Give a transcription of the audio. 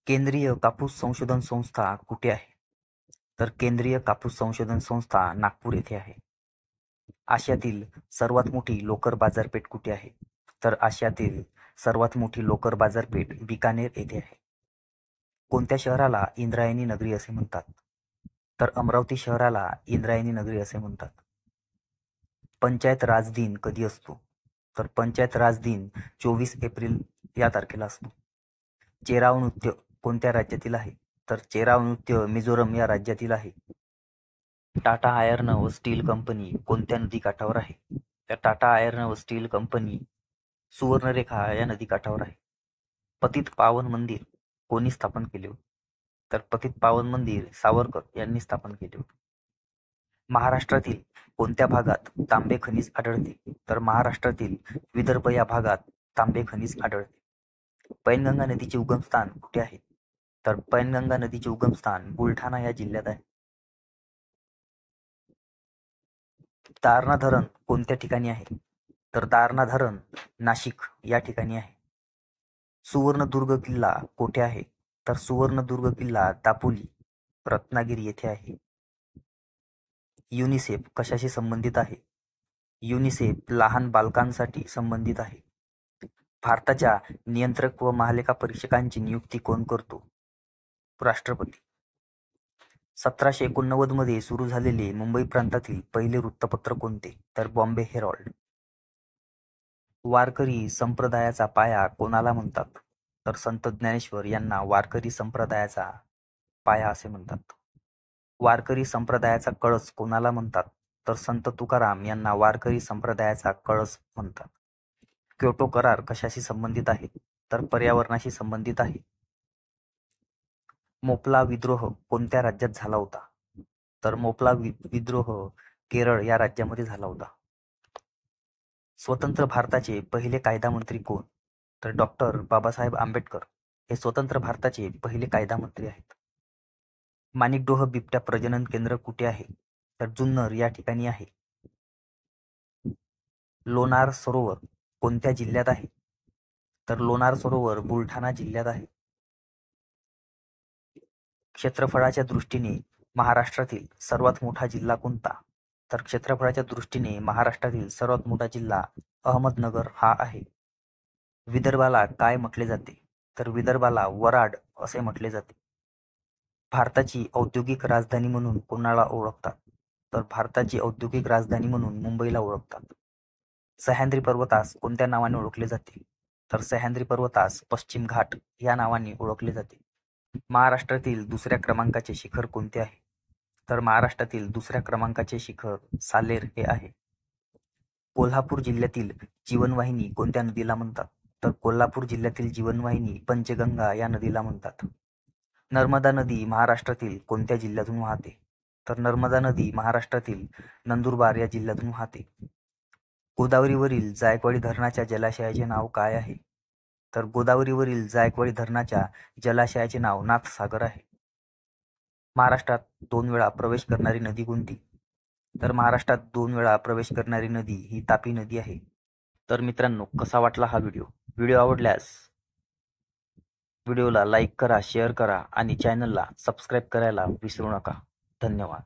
केंद्रीय कापूस संशोधन संस्था कुठे आहे? तर केंद्रीय कापूस संशोधन संस्था नागपूर येथे आहे. आशियातील सर्वात मोठी लोकर बाजारपेठ कुठे आहे? तर आशियातील सर्वात मोठी लोकर बाजारपेठ बिकानेर येथे आहे. कोणत्या शहराला इंद्रायणी नगरी असे म्हणतात? तर अमरावती शहराला इंद्रायणी नगरी असे म्हणतात. पंचायत राज दिन कधी असतो? तर पंचायत राज दिन 24 एप्रिल या तारखेला असतो. चेराव नृत्य कोणत्या राज्यातील आहे? तर चेराव नृत्य मिझोरम या राज्यातील आहे. टाटा आयर्न व स्टील कंपनी कोणत्या नदीकाठावर आहे? तर टाटा आयर्न व स्टील कंपनी सुवर्णरेखा या नदीकाठावर आहे. पतित पावन मंदिर कोणी स्थापन केले होते? तर पतित पावन मंदिर सावरकर यांनी स्थापन केले होते. महाराष्ट्रातील कोणत्या भागात तांबे खनिज आढळते? तर महाराष्ट्रातील विदर्भ या भागात तांबे खनिज आढळते. पैनगंगा नदीचे उगमस्थान कुठे आहे? तर पैनगंगा नदीचे उगमस्थान बुलढाणा या जिल्ह्यात आहे. दारणा धरण कोणत्या ठिकाणी आहे? तर दारणा धरण नाशिक या ठिकाणी आहे. सुवर्णदुर्ग किल्ला कोठे आहे? तर सुवर्णदुर्ग किल्ला दापोली रत्नागिरी येथे आहे. युनिसेफ कशाशी संबंधित आहे? युनिसेफ लहान बालकांसाठी संबंधित आहे. भारताच्या नियंत्रक व महालेखा परीक्षकांची नियुक्ती कोण करतो? राष्ट्रपती. 1789 मध्ये सुरू झालेले मुंबई प्रांतातील पहिले वृत्तपत्र कोणते? तर बॉम्बे हेरॉल्ड. वारकरी संप्रदायाचा पाया कोणाला म्हणतात? तर संत ज्ञानेश्वर यांना वारकरी संप्रदायाचा पाया असे म्हणतात. वारकरी संप्रदायाचा कळस कोणाला म्हणतात? तर संत तुकाराम यांना वारकरी संप्रदायाचा कळस म्हणतात. क्योटो करार कशाशी संबंधित आहे? तर पर्यावरणाशी संबंधित आहे. मोपला विद्रोह कोणत्या राज्यात झाला होता? तर मोपला विद्रोह केरळ या राज्यामध्ये झाला होता. स्वतंत्र भारताचे पहिले कायदामंत्री कोण? तर डॉक्टर बाबासाहेब आंबेडकर हे स्वतंत्र भारताचे पहिले कायदामंत्री आहेत. माणिकडोह बिबट्या प्रजनन केंद्र कुठे आहे? तर जुन्नर या ठिकाणी आहे. लोणार सरोवर कोणत्या जिल्ह्यात आहे? तर लोणार सरोवर बुलढाणा जिल्ह्यात आहे. क्षेत्रफळाच्या दृष्टीने महाराष्ट्रातील सर्वात मोठा जिल्हा कोणता? तर क्षेत्रफळाच्या दृष्टीने महाराष्ट्रातील सर्वात मोठा जिल्हा अहमदनगर हा आहे. विदर्भाला काय म्हटले जाते? तर विदर्भाला वराड असे म्हटले जाते. भारताची औद्योगिक राजधानी म्हणून कोणाला ओळखतात? तर भारताची औद्योगिक राजधानी म्हणून मुंबईला ओळखतात. सह्याद्री पर्वतास कोणत्या नावाने ओळखले जाते? तर सह्याद्री पर्वतास पश्चिम घाट या नावाने ओळखले जाते. महाराष्ट्रातील दुसऱ्या क्रमांकाचे शिखर कोणते आहे? तर महाराष्ट्रातील दुसऱ्या क्रमांकाचे शिखर सालेर हे आहे. कोल्हापूर जिल्ह्यातील जीवनवाहिनी कोणत्या नदीला म्हणतात? तर कोल्हापूर जिल्ह्यातील जीवनवाहिनी पंचगंगा या नदीला म्हणतात. नर्मदा नदी महाराष्ट्रातील कोणत्या जिल्ह्यातून वाहते? तर नर्मदा नदी महाराष्ट्रातील नंदुरबार या जिल्ह्यातून वाहते. गोदावरीवरील जायकवाडी धरणाच्या जलाशयाचे नाव काय आहे? तर गोदावरीवरील जायकवाडी धरणाच्या जलाशयाचे नाव नाथसागर आहे. महाराष्ट्रात 2 वेळा प्रवेश करणारी नदी कोणती? तर महाराष्ट्रात 2 वेळा प्रवेश करणारी नदी ही तापी नदी आहे. तर मित्रांनो, कसा वाटला हा व्हिडिओ? व्हिडिओ आवडल्यास व्हिडिओला लाईक करा, शेअर करा आणि चॅनलला सबस्क्राईब करायला विसरू नका. धन्यवाद.